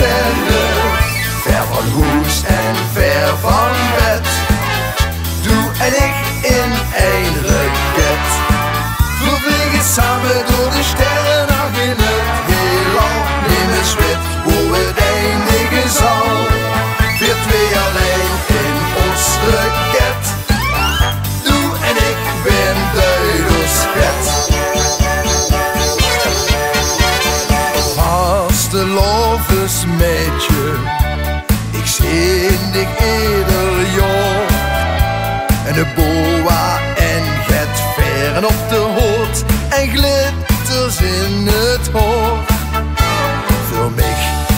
sterren, ver van huis en ver van bed. Du en ik in één raket, we vliegen samen door de sterren nog in het heelal. Neem eens wit hoe het eindigen zal, weer twee alleen in ons raket. Du en ik ben duidelschet. Vaste lovensmeidje, ik zie dich ieder jaar. En de boa en het veren op de hoed en glitters in het hoofd. Voor mij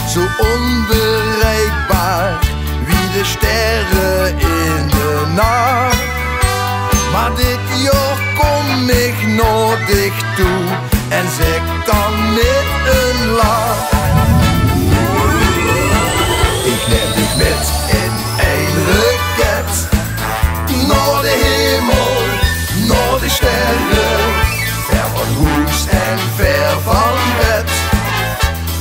zo onbereikbaar wie de sterren in de nacht. Maar dit jaar kom ik naar dicht toe en zeg dan met een lach. Ik neem dich met in een raket, naar de hemel, naar de sterren, ver van huis en ver van bed.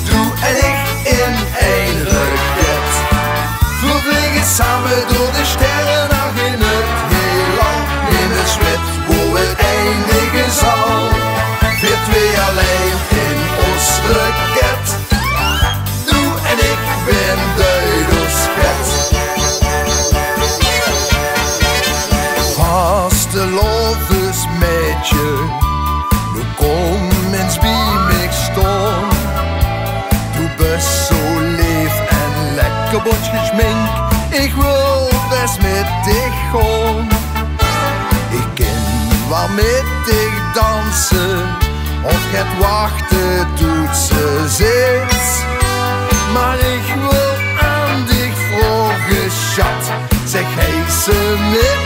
Du en ik in één raket, we vliegen samen door de sterren nog in het heelal. Neem eens wit hoe het eindigen zal, weer twee alleen in ons raket. Du en ik ben duidelschet. Vaste lovensmeidje, nu kom eens bij mij staan. Du bist zo lief en lekker bot geschminkt, ik wil best met dich gaan. Ik kan wel met dich dansen, of het wachten doet ze zit. Maar ik wil aan dich vragen, schat, zeg hij ze met